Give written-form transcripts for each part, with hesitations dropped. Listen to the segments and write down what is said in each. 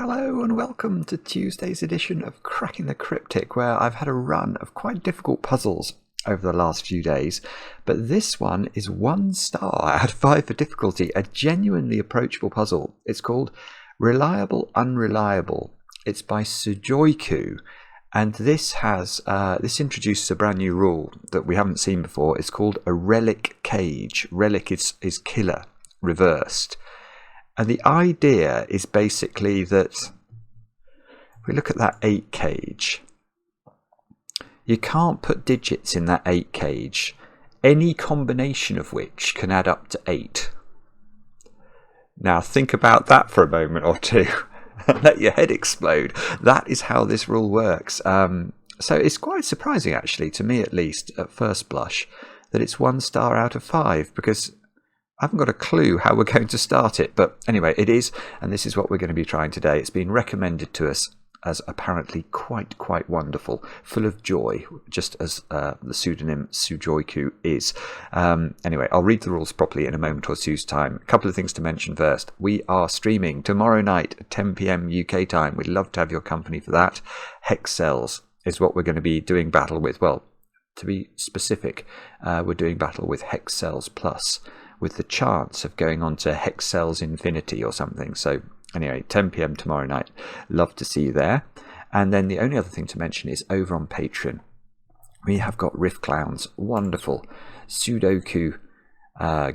Hello and welcome to Tuesday's edition of Cracking the Cryptic, where I've had a run of quite difficult puzzles over the last few days, but this one is 1 star out of 5 for difficulty, a genuinely approachable puzzle. It's called Reliably Unreliable. It's by Sujoyku, and this introduces a brand new rule that we haven't seen before. It's called a Rellik Cage. Rellik is killer, reversed. And the idea is basically that if we look at that 8 cage, you can't put digits in that 8 cage, any combination of which can add up to 8. Now think about that for a moment or two and let your head explode. That is how this rule works. So it's quite surprising, actually, to me at least, at first blush, that it's 1 star out of 5, because I haven't got a clue how we're going to start it, but anyway, it is, and this is what we're going to be trying today. It's been recommended to us as apparently quite wonderful, full of joy, just as the pseudonym Sujoyku is. Anyway, I'll read the rules properly in a moment or two's time. A couple of things to mention first. We are streaming tomorrow night at 10 p.m. UK time. We'd love to have your company for that. Hexcells is what we're going to be doing battle with. Well, to be specific, we're doing battle with Hexcells Plus, with the chance of going on to Hexcells Infinity or something. So anyway, 10 p.m. tomorrow night. Love to see you there. And then the only other thing to mention is over on Patreon, we have got Riffclown's wonderful Sudoku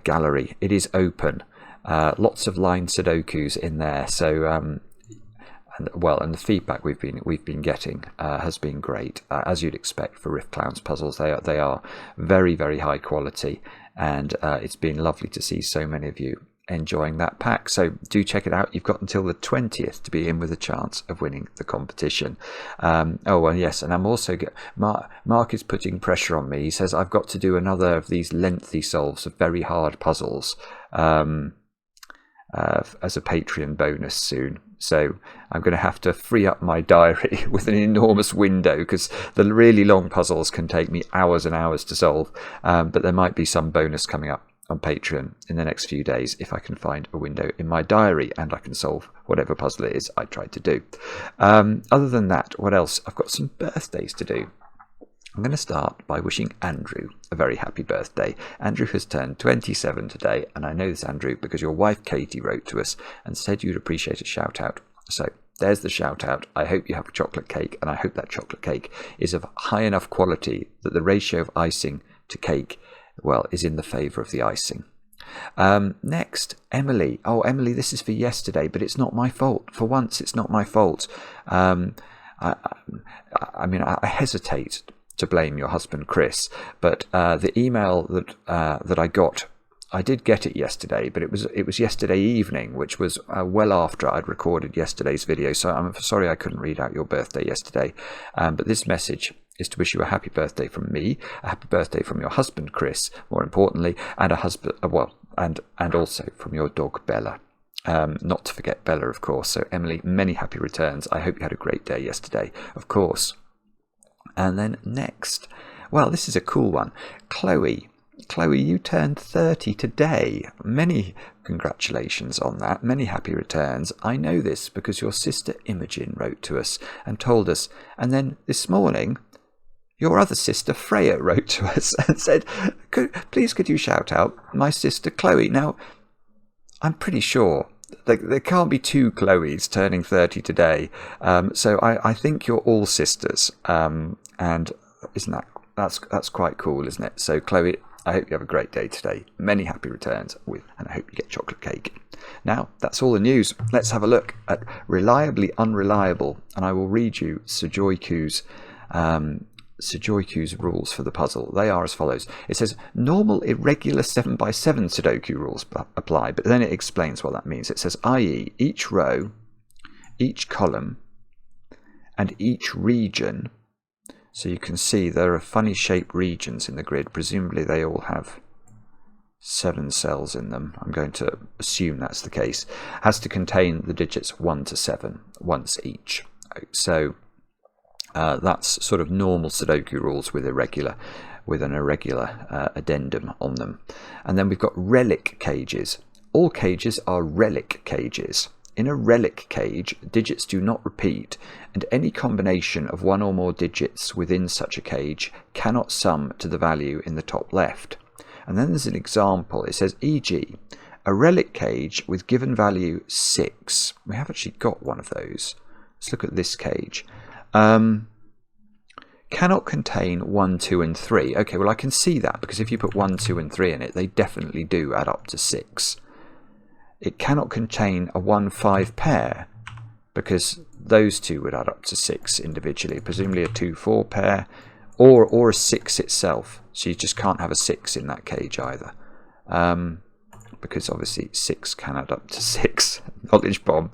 gallery. It is open. Lots of line Sudokus in there. So and the feedback we've been getting has been great, as you'd expect for Riffclown's puzzles. They are very high quality, and it's been lovely to see so many of you enjoying that pack. So do check it out. You've got until the 20th to be in with a chance of winning the competition. Oh, and yes, and I'm also Mark is putting pressure on me. He says I've got to do another of these lengthy solves of very hard puzzles as a Patreon bonus soon. So I'm going to have to free up my diary with an enormous window, because the really long puzzles can take me hours and hours to solve. But there might be some bonus coming up on Patreon in the next few days if I can find a window in my diary and I can solve whatever puzzle it is I tried to do. Other than that, what else? I've got some birthdays to do. I'm going to start by wishing Andrew a very happy birthday. Andrew has turned 27 today, and I know this, Andrew, because your wife Katie wrote to us and said you'd appreciate a shout out. So there's the shout out. I hope you have a chocolate cake, and I hope that chocolate cake is of high enough quality that the ratio of icing to cake, well, is in the favour of the icing. Next, Emily. Oh, Emily, this is for yesterday, but it's not my fault. For once, it's not my fault. I hesitate to blame your husband Chris, but the email that I got, I did get it yesterday, but it was yesterday evening, which was well after I'd recorded yesterday's video. So I'm sorry I couldn't read out your birthday yesterday. But this message is to wish you a happy birthday from me, a happy birthday from your husband Chris, more importantly, and and also from your dog Bella. Not to forget Bella, of course. So Emily, many happy returns. I hope you had a great day yesterday, of course. And then next, well, this is a cool one. Chloe, you turned 30 today. Many congratulations on that. Many happy returns. I know this because your sister Imogen wrote to us and told us. And then this morning, your other sister Freya wrote to us and said, please could you shout out my sister Chloe? Now, I'm pretty sure there can't be 2 Chloes turning 30 today, so I think you're all sisters, and isn't that's quite cool, isn't it? So Chloe, I hope you have a great day today. Many happy returns, and I hope you get chocolate cake. Now that's all the news. Let's have a look at Reliably Unreliable, and I will read you Sujoyku's rules for the puzzle. They are as follows. It says normal irregular 7x7 Sudoku rules apply, but then it explains what that means. It says, i.e. each row, each column, and each region. So you can see there are funny shaped regions in the grid. Presumably they all have 7 cells in them. I'm going to assume that's the case. Has to contain the digits 1 to 7 once each. So that's sort of normal Sudoku rules with an irregular addendum on them. And then we've got Rellik Cages. All cages are Rellik Cages. In a Rellik cage, digits do not repeat, and any combination of one or more digits within such a cage cannot sum to the value in the top left. And then there's an example. It says, e.g., a Rellik cage with given value 6. We have actually got one of those. Let's look at this cage. Cannot contain 1, 2, and 3. Okay, well I can see that because if you put 1, 2, and 3 in it, they definitely do add up to 6. It cannot contain a 1, 5 pair because those two would add up to 6 individually. Presumably a 2, 4 pair or a 6 itself. So you just can't have a 6 in that cage either. Because obviously 6 can add up to 6. Knowledge bomb.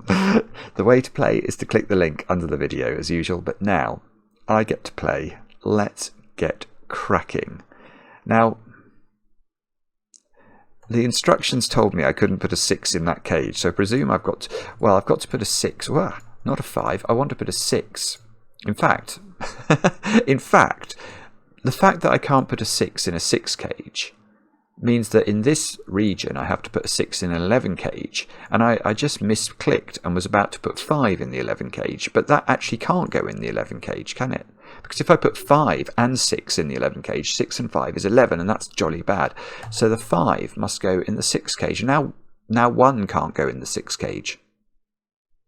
The way to play is to click the link under the video as usual, but now I get to play. Let's get cracking. Now, the instructions told me I couldn't put a 6 in that cage, so I presume I've got to put a 6. Well, not a 5. I want to put a 6. In fact, the fact that I can't put a 6 in a 6 cage means that in this region I have to put a 6 in an 11 cage, and I just misclicked and was about to put 5 in the 11 cage, but that actually can't go in the 11 cage, can it? Because if I put 5 and 6 in the 11 cage, 6 and 5 is 11, and that's jolly bad. So the 5 must go in the 6 cage. Now 1 can't go in the 6 cage.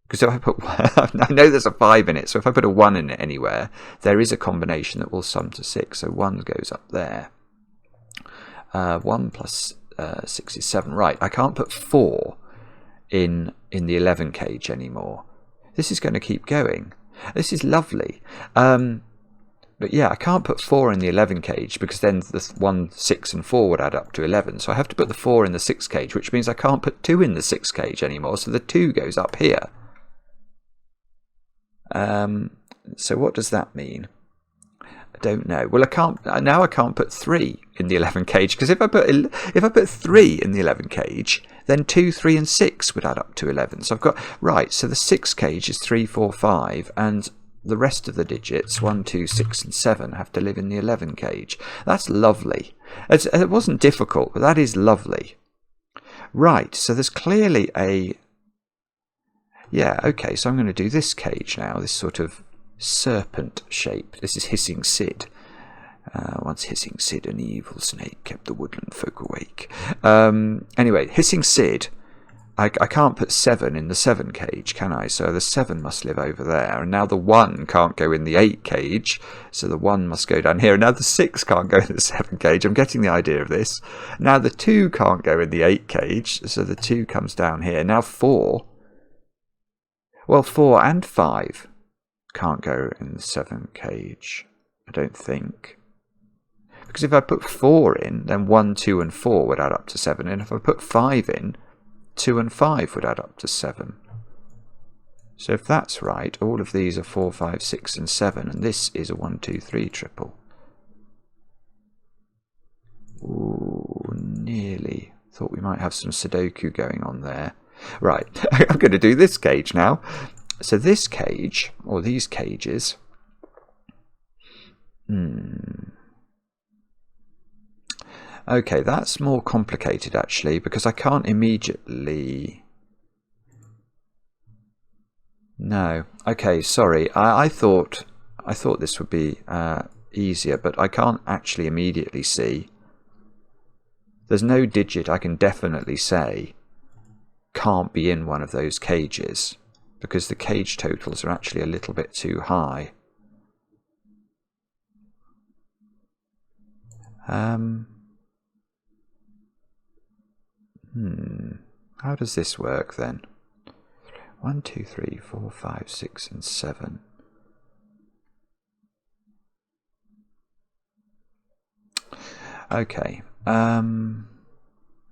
Because if I put I know there's a 5 in it, so if I put a 1 in it anywhere, there is a combination that will sum to 6. So 1 goes up there. 1 plus 6 is 7. Right, I can't put 4 in the 11 cage anymore. This is going to keep going. This is lovely. But yeah, I can't put 4 in the 11 cage because then the 1, 6 and 4 would add up to 11. So I have to put the 4 in the 6 cage, which means I can't put 2 in the 6 cage anymore. So the 2 goes up here. So what does that mean? I don't know. Well, I can't put 3 in the 11 cage because if I put 3 in the 11 cage, then 2, 3, and 6 would add up to 11. So I've got right. So the 6 cage is 3, 4, 5, and the rest of the digits 1, 2, 6, and 7 have to live in the 11 cage. That's lovely. It wasn't difficult, but that is lovely. Right. So there's clearly a okay. So I'm going to do this cage now. This sort of serpent shape. This is Hissing Sid. Once Hissing Sid, an evil snake, kept the woodland folk awake. Anyway, Hissing Sid, I can't put 7 in the 7 cage, can I? So the 7 must live over there. And now the 1 can't go in the 8 cage, so the 1 must go down here. And now the 6 can't go in the 7 cage. I'm getting the idea of this. Now the 2 can't go in the 8 cage, so the 2 comes down here. Now 4. Well, 4 and 5 can't go in the 7 cage, I don't think. Because if I put 4 in, then 1, 2, and 4 would add up to 7. And if I put 5 in, 2 and 5 would add up to 7. So if that's right, all of these are 4, 5, 6, and 7. And this is a 1, 2, 3 triple. Ooh, nearly. Thought we might have some Sudoku going on there. Right, I'm going to do this cage now. So this cage, or these cages, okay, that's more complicated actually, because I can't immediately... No, okay, sorry, I thought this would be easier, but I can't actually immediately see. There's no digit I can definitely say can't be in one of those cages, because the cage totals are actually a little bit too high. How does this work then? 1, 2, 3, 4, 5, 6, and 7. Okay.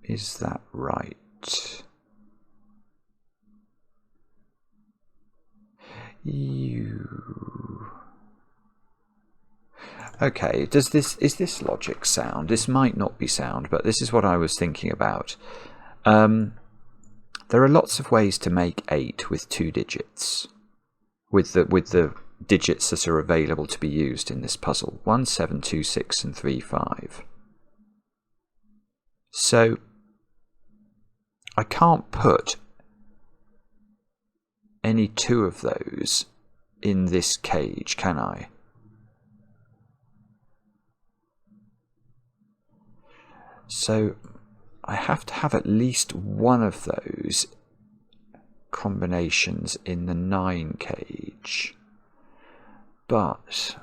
Is that right? Okay, is this logic sound? This might not be sound, but this is what I was thinking about. There are lots of ways to make 8 with 2 digits, with the digits that are available to be used in this puzzle: 1, 7, 2, 6, and 3, 5. So I can't put any two of those in this cage, can I? So I have to have at least one of those combinations in the 9 cage. But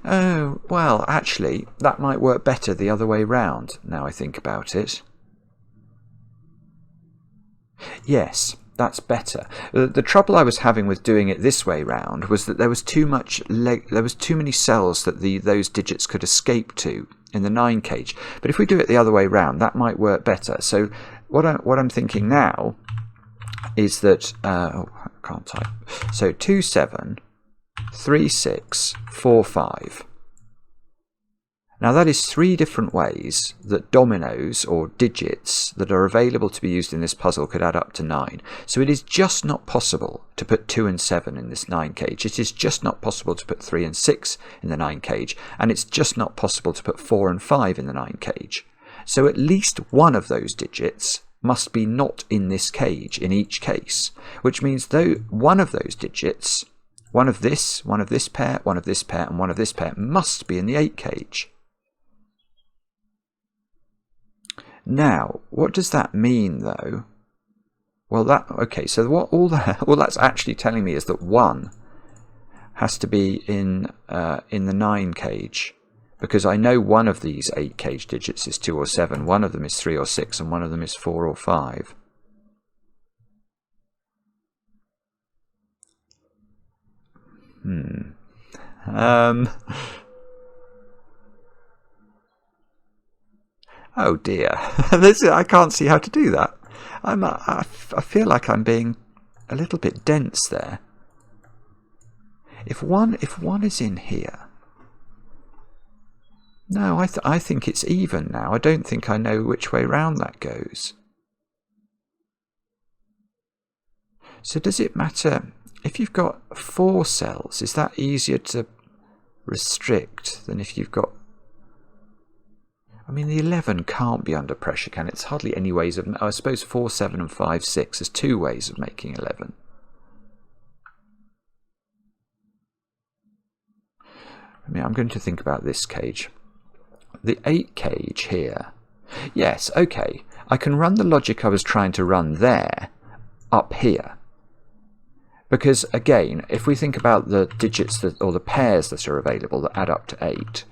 oh, well, actually, that might work better the other way round, now I think about it. Yes, that's better. The trouble I was having with doing it this way round was that there was too many cells that those digits could escape to in the 9 cage. But if we do it the other way round, that might work better. So what I'm thinking now is that oh, I can't type. So 2 7 3 6 4 5. Now that is 3 different ways that dominoes or digits that are available to be used in this puzzle could add up to 9. So it is just not possible to put 2 and 7 in this 9 cage. It is just not possible to put 3 and 6 in the 9 cage. And it's just not possible to put 4 and 5 in the 9 cage. So at least one of those digits must be not in this cage in each case, which means though one of those digits, one of this pair, one of this pair, and one of this pair must be in the 8 cage. Now, what does that mean, though? Well, okay. So what all that's actually telling me is that 1 has to be in the 9 cage, because I know one of these 8 cage digits is 2 or 7, one of them is 3 or 6, and one of them is 4 or 5. Oh dear, I can't see how to do that. I feel like I'm being a little bit dense there. If one is in here, no, I think it's even now. I don't think I know which way round that goes. So does it matter if you've got 4 cells? Is that easier to restrict than if you've got? I mean, the 11 can't be under pressure, can it? It's hardly any ways of... I suppose 4, 7 and 5, 6. There's 2 ways of making 11. I mean, I'm going to think about this cage. The 8 cage here. Yes, okay. I can run the logic I was trying to run there up here. Because, again, if we think about the digits or the pairs that are available that add up to 8...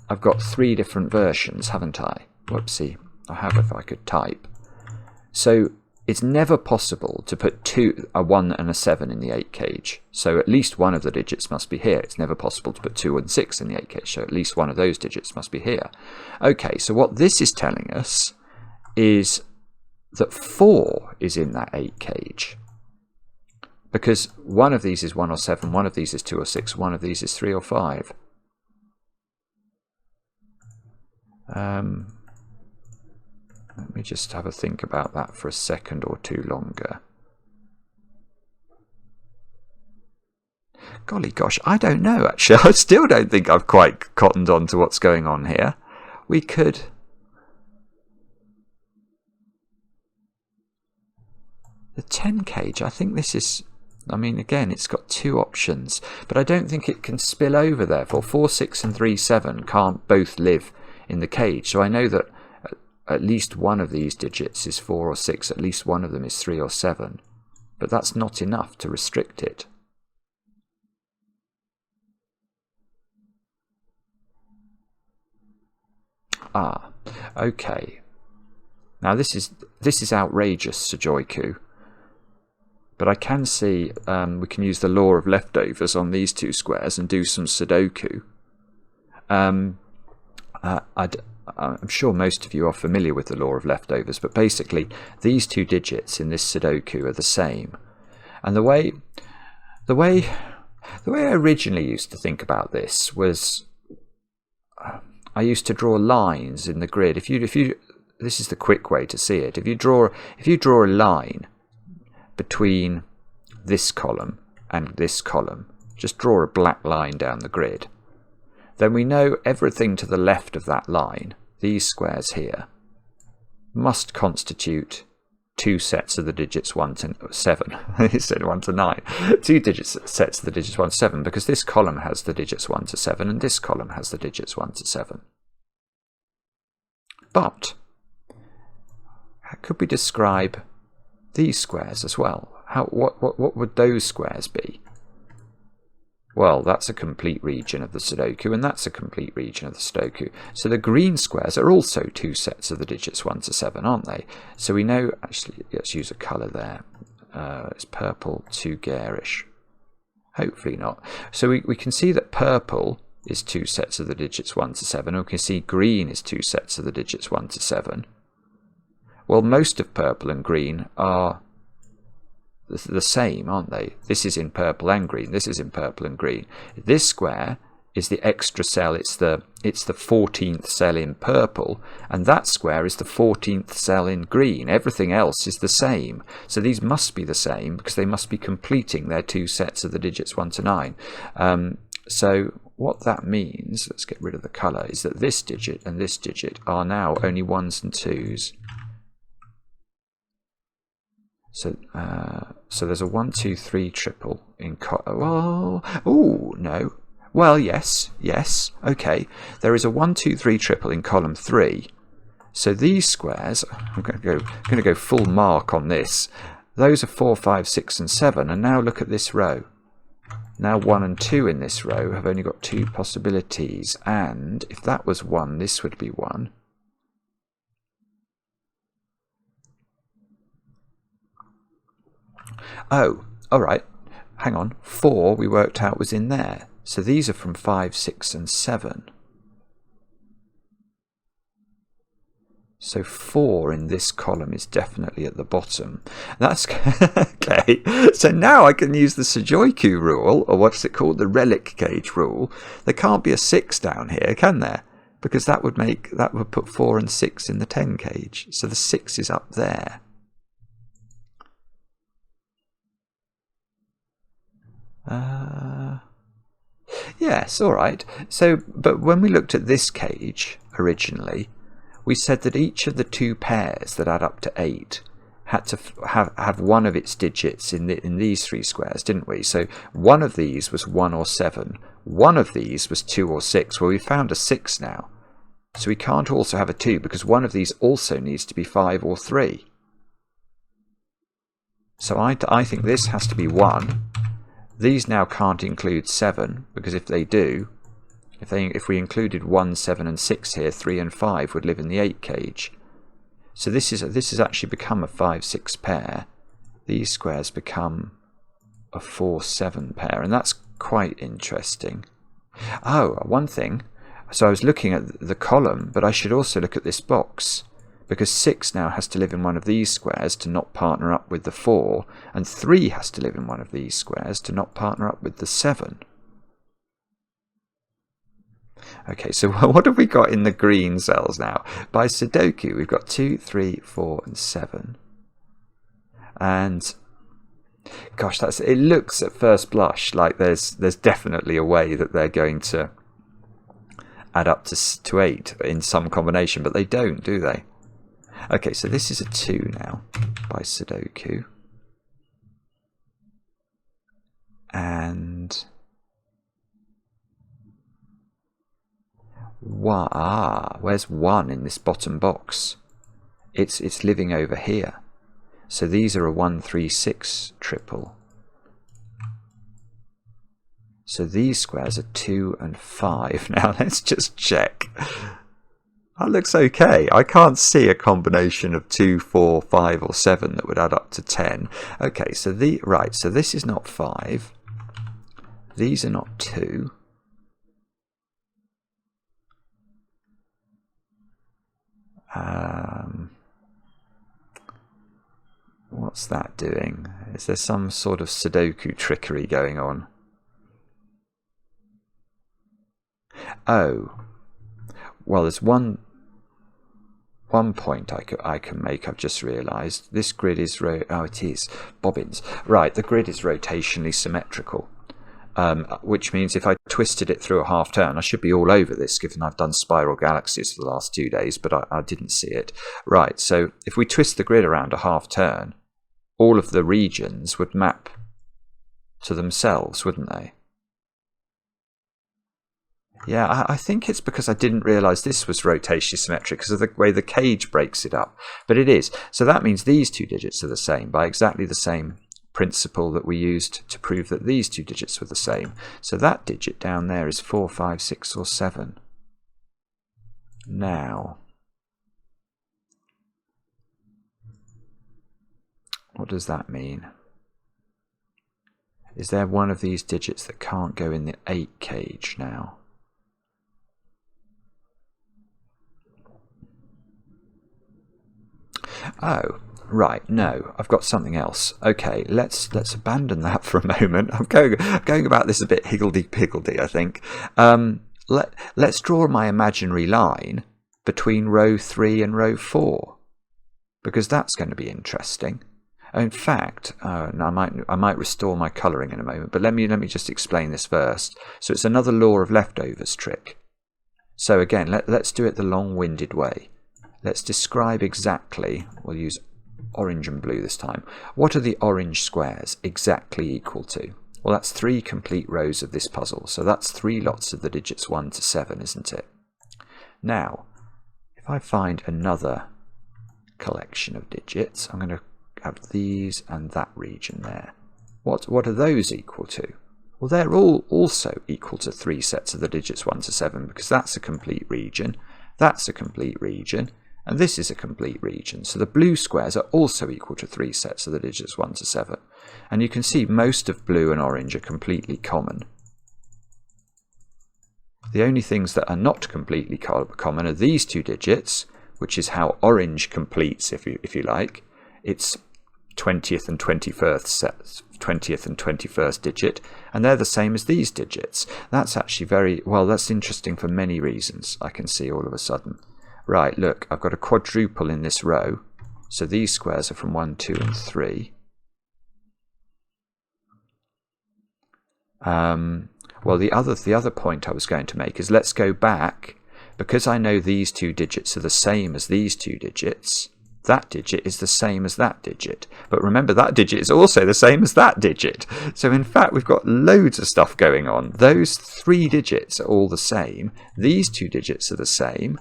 I've got 3 different versions, haven't I? Whoopsie, I have if I could type. So it's never possible to put a 1 and a 7 in the 8 cage. So at least one of the digits must be here. It's never possible to put 2 and 6 in the 8 cage. So at least one of those digits must be here. Okay, so what this is telling us is that 4 is in that 8 cage. Because one of these is 1 or 7, one of these is 2 or 6, one of these is 3 or 5. Let me just have a think about that for a second or two longer. Golly gosh, I don't know actually. I still don't think I've quite cottoned on to what's going on here. We could... The 10 cage, I think this is... I mean, again, it's got 2 options, but I don't think it can spill over, therefore. 4, 6 and 3, 7 can't both live in the cage. So I know that at least one of these digits is 4 or 6, at least one of them is 3 or 7. But that's not enough to restrict it. Ah, okay. Now this is outrageous, sujoyku. But I can see we can use the law of leftovers on these 2 squares and do some Sudoku. I'm sure most of you are familiar with the law of leftovers, but basically these 2 digits in this Sudoku are the same. And the way I originally used to think about this was I used to draw lines in the grid. If you this is the quick way to see it. If you draw a line between this column and this column, just draw a black line down the grid, then we know everything to the left of that line, these squares here, must constitute two sets of the digits 1 to 7 instead of 1 to 9. Sets of the digits 1 to 7, because this column has the digits 1 to 7 and this column has the digits 1 to 7. But could we describe these squares as well? What would those squares be? Well, that's a complete region of the Sudoku, and that's a complete region of the Sudoku. So the green squares are also two sets of the digits 1 to 7, aren't they? So we know, actually, let's use a colour there. It's purple, too garish. Hopefully not. So we can see that purple is two sets of the digits 1 to 7, and we can see green is two sets of the digits 1 to 7. Well, most of purple and green are the same, aren't they? This is in purple and green. This is in purple and green. This square is the extra cell. It's the 14th cell in purple, and that square is the 14th cell in green. Everything else is the same. So these must be the same because they must be completing their two sets of the digits 1 to 9. So what that means, let's get rid of the colour, is that this digit and this digit are now only 1s and 2s. So there's a 1, 2, 3 triple in no. Well, yes, okay. There is a 1, 2, 3 triple in column 3. So these squares, I'm going to go full mark on this. Those are 4, 5, 6, and 7. And now look at this row. Now 1 and 2 in this row have only got 2 possibilities. And if that was 1, this would be 1. Oh, all right. Hang on. 4 we worked out was in there. So these are from 5, 6, and 7. So 4 in this column is definitely at the bottom. That's okay. So now I can use the sujoyku rule, or what's it called, the Rellik Cage rule. There can't be a 6 down here, can there? Because that would put 4 and 6 in the 10 cage. So the 6 is up there. Yes, all right. So, but when we looked at this cage originally, we said that each of the 2 pairs that add up to 8 had to have one of its digits in these 3 squares, didn't we? So one of these was 1 or 7. One of these was 2 or 6. Well, we found a 6 now. So we can't also have a 2 because one of these also needs to be 5 or 3. So I think this has to be 1. These now can't include 7, because if they do, if we included 1, 7 and 6 here, 3 and 5 would live in the 8 cage. So this has actually become a 5, 6 pair. These squares become a 4, 7 pair, and that's quite interesting. Oh, one thing. So I was looking at the column, but I should also look at this box, because 6 now has to live in one of these squares to not partner up with the 4, and 3 has to live in one of these squares to not partner up with the 7. Okay, so what have we got in the green cells now? By Sudoku, we've got 2, 3, 4, and 7. And gosh, it looks at first blush like there's definitely a way that they're going to add up to 8 in some combination, but they don't, do they? Okay, so this is a 2 now by Sudoku. And where's 1 in this bottom box? It's living over here. So these are a 1, 3, 6 triple. So these squares are 2 and 5. Now let's just check. That looks okay. I can't see a combination of 2, 4, 5 or 7 that would add up to 10. Okay, so so this is not 5. These are not 2. What's that doing? Is there some sort of Sudoku trickery going on? Oh, well, there's one point I can make. I've just realised this grid is it is bobbins. Right, the grid is rotationally symmetrical. which means if I twisted it through a half turn, I should be all over this, given I've done spiral galaxies for the last 2 days, but I didn't see it. Right, so if we twist the grid around a half turn, all of the regions would map to themselves, wouldn't they? Yeah, I think it's because I didn't realise this was rotation symmetric because of the way the cage breaks it up. But it is. So that means these 2 digits are the same by exactly the same principle that we used to prove that these 2 digits were the same. So that digit down there is 4, 5, 6 or 7. Now, what does that mean? Is there one of these digits that can't go in the 8 cage now? Oh, right, no, I've got something else. Okay, let's abandon that for a moment. I'm going about this a bit higgledy-piggledy, I think. Let's draw my imaginary line between row 3 and row 4, because that's going to be interesting. In fact, I might restore my colouring in a moment, but let me just explain this first. So it's another law of leftovers trick. So again, let's do it the long-winded way. Let's describe exactly, we'll use orange and blue this time. What are the orange squares exactly equal to? Well, that's 3 complete rows of this puzzle. So that's 3 lots of the digits 1 to 7, isn't it? Now, if I find another collection of digits, I'm going to have these and that region there. What are those equal to? Well, they're all also equal to 3 sets of the digits 1 to 7, because that's a complete region, that's a complete region, and this is a complete region. So the blue squares are also equal to 3 sets of the digits 1 to 7. And you can see most of blue and orange are completely common. The only things that are not completely common are these 2 digits, which is how orange completes, if you like. It's 20th and 21st sets, 20th and 21st digit, and they're the same as these digits. That's actually that's interesting for many reasons, I can see all of a sudden. Right, look, I've got a quadruple in this row, so these squares are from 1, 2 and 3. Well, the other point I was going to make is let's go back, because I know these 2 digits are the same as these 2 digits. That digit is the same as that digit. But remember, that digit is also the same as that digit. So in fact, we've got loads of stuff going on. Those 3 digits are all the same. These 2 digits are the same.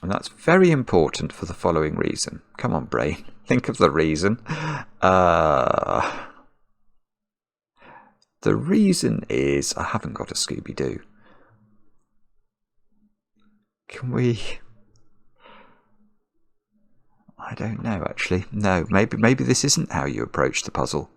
And that's very important for the following reason. Come on, brain. Think of the reason. The reason is I haven't got a Scooby-Doo. Can we... I don't know, actually. No, maybe this isn't how you approach the puzzle.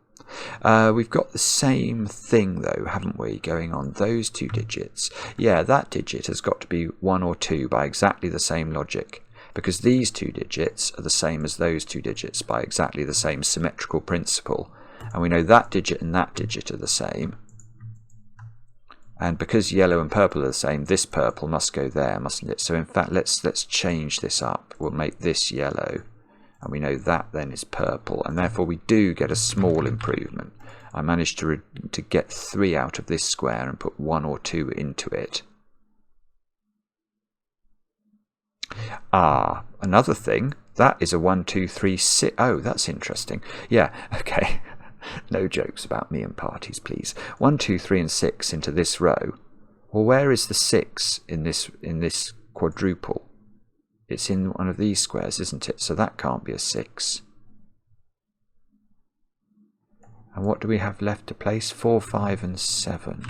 We've got the same thing, though, haven't we, going on those 2 digits. Yeah, that digit has got to be 1 or 2 by exactly the same logic, because these 2 digits are the same as those 2 digits by exactly the same symmetrical principle. And we know that digit and that digit are the same. And because yellow and purple are the same, this purple must go there, mustn't it? So in fact, let's change this up. We'll make this yellow. And we know that then is purple, and therefore we do get a small improvement. I managed to get 3 out of this square and put 1 or 2 into it. Ah, another thing, that is a 1, 2, 3, 6. Oh, that's interesting. Yeah, okay. No jokes about me and parties, please. 1, 2, 3 and 6 into this row. Well, where is the 6 in this quadruple? It's in one of these squares, isn't it? So that can't be a 6. And what do we have left to place? 4, 5 and 7.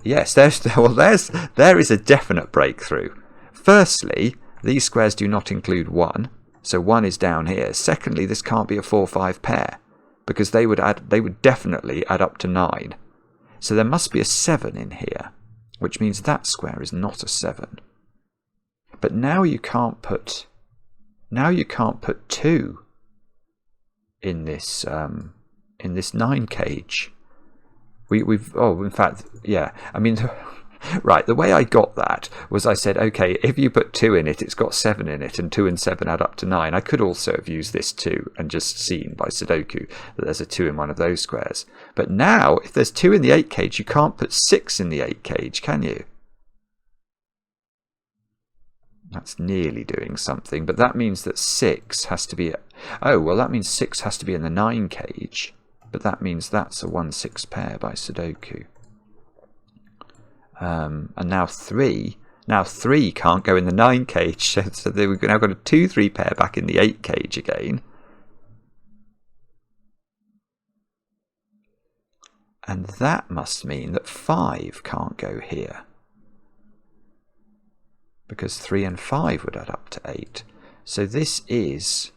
Yes, there is a definite breakthrough. Firstly, these squares do not include 1, so 1 is down here. Secondly, this can't be a 4-5 pair, because they would definitely add up to 9. So there must be a 7 in here, which means that square is not a 7. But now you can't put 2 in this 9 cage. In fact, yeah. I mean, Right, the way I got that was I said, okay, if you put 2 in it, it's got 7 in it, and 2 and 7 add up to 9. I could also have used this 2 and just seen by Sudoku that there's a 2 in one of those squares. But now, if there's 2 in the 8 cage, you can't put 6 in the 8 cage, can you? That's nearly doing something, but that means that 6 has to be... Oh, well, that means 6 has to be in the 9 cage, but that means that's a 1-6 pair by Sudoku. And now 3 can't go in the 9 cage, so we've now got a 2-3 pair back in the 8 cage again. And that must mean that 5 can't go here, because 3 and 5 would add up to 8. So this is...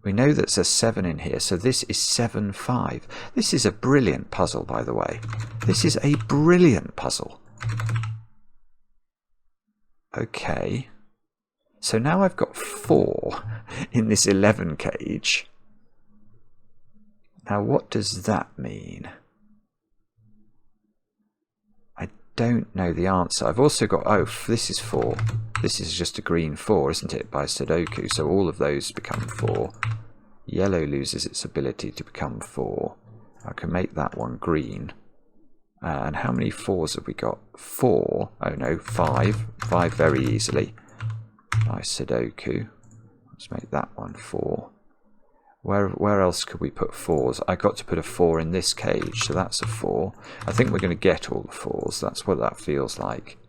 We know that there's a 7 in here, so this is 7-5. This is a brilliant puzzle, by the way. This is a brilliant puzzle. Okay, so now I've got 4 in this 11 cage. Now what does that mean? I don't know the answer. I've also got, oh, this is 4. This is just a green 4, isn't it, by Sudoku, so all of those become 4. Yellow loses its ability to become 4. I can make that one green. And how many 4s have we got? 4. Oh no, 5. 5 very easily by Sudoku. Let's make that one 4. Where else could we put 4s? I got to put a 4 in this cage, so that's a 4. I think we're going to get all the 4s. That's what that feels like.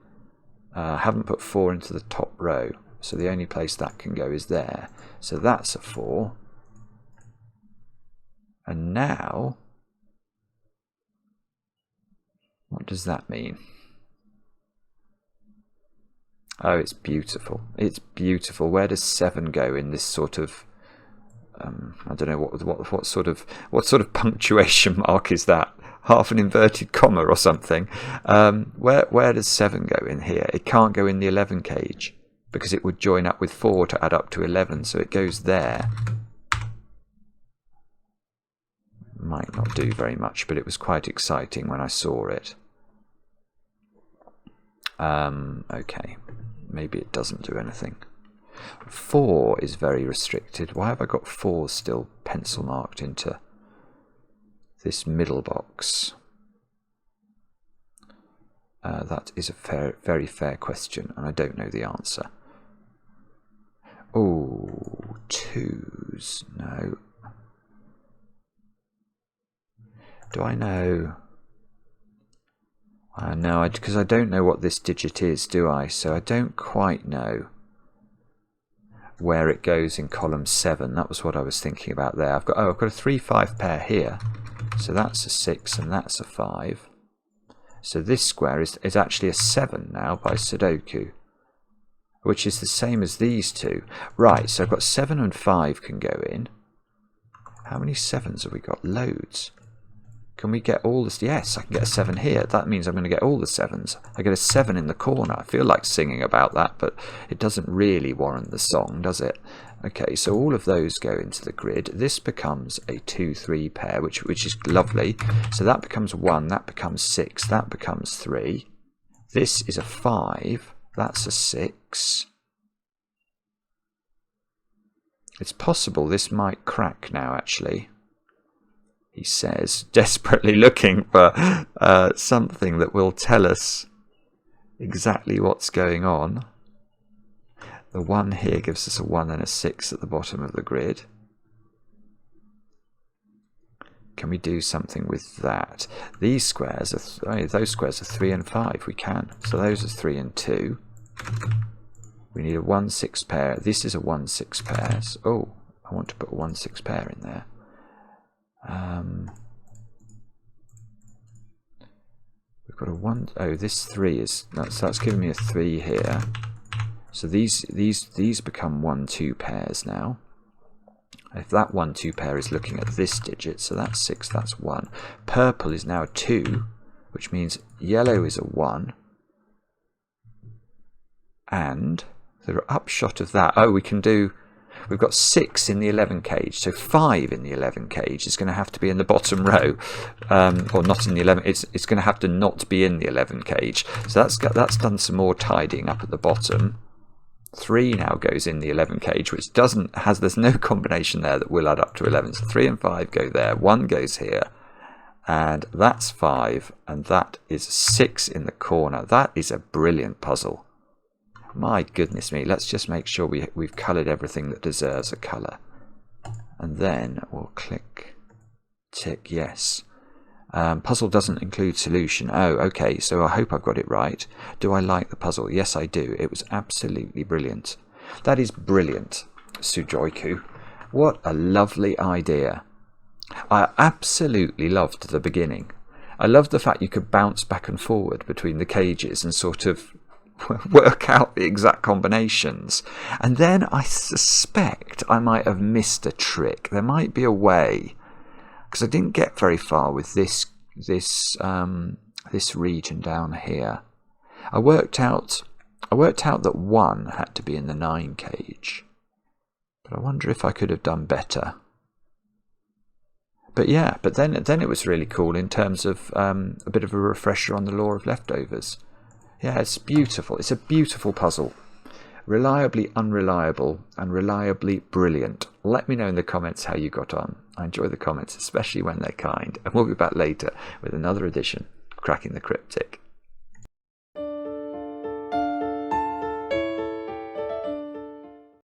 I haven't put 4 into the top row, so the only place that can go is there. So that's a 4. And now... what does that mean? Oh, it's beautiful. It's beautiful. Where does 7 go in this sort of... I don't know what sort of punctuation mark is that? Half an inverted comma or something. Where does 7 go in here? It can't go in the 11 cage because it would join up with 4 to add up to 11, so it goes there. Might not do very much, but it was quite exciting when I saw it. Okay, maybe it doesn't do anything. 4 is very restricted. Why have I got 4 still pencil marked into this middle box? That is a very fair question, and I don't know the answer. Oh, 2s. No. Do I know? No, because I don't know what this digit is, do I? So I don't quite know where it goes in column 7. That was what I was thinking about there. I've got a 3-5 pair here. So that's a 6 and that's a 5. So this square is actually a 7 now by Sudoku, which is the same as these two. Right, so I've got 7 and 5 can go in. How many 7s have we got? Loads. Can we get all this? Yes, I can get a 7 here. That means I'm going to get all the 7s. I get a 7 in the corner. I feel like singing about that, but it doesn't really warrant the song, does it? Okay, so all of those go into the grid. This becomes a 2-3 pair, which is lovely. So that becomes 1, that becomes 6, that becomes 3. This is a 5, that's a 6. It's possible this might crack now, actually. He says, desperately looking for something that will tell us exactly what's going on. The 1 here gives us a 1 and a 6 at the bottom of the grid. Can we do something with that? These squares are those squares are 3 and 5. We can. So those are 3 and 2. We need a 1-6 pair. This is a 1-6 pair. So, oh, I want to put a 1-6 pair in there. We've got a 1. Oh, this 3 is that's giving me a 3 here. So these become 1-2 pairs now. If that 1-2 pair is looking at this digit, so that's 6, that's 1. Purple is now 2, which means yellow is a 1. And the upshot of that, oh, we can do We've got 6 in the 11 cage, so 5 in the 11 cage is going to have to be in the bottom row, or not in the 11. It's going to have to not be in the 11 cage. So that's done some more tidying up at the bottom. 3 now goes in the 11 cage, which there's no combination there that will add up to 11. So 3 and 5 go there, 1 goes here, and that's 5, and that is 6 in the corner. That is a brilliant puzzle. My goodness me, let's just make sure we've coloured everything that deserves a colour. And then we'll click, tick, yes. Puzzle doesn't include solution. Oh, okay, so I hope I've got it right. Do I like the puzzle? Yes, I do. It was absolutely brilliant. That is brilliant, Sujoyku. What a lovely idea. I absolutely loved the beginning. I loved the fact you could bounce back and forward between the cages and sort of work out the exact combinations. And then I suspect I might have missed a trick. There might be a way, because I didn't get very far with this region down here. I worked out that 1 had to be in the 9 cage, but I wonder if I could have done better. But yeah, but then it was really cool in terms of a bit of a refresher on the law of leftovers. Yeah, it's beautiful. It's a beautiful puzzle. Reliably unreliable and reliably brilliant. Let me know in the comments how you got on. I enjoy the comments, especially when they're kind. And we'll be back later with another edition of Cracking the Cryptic.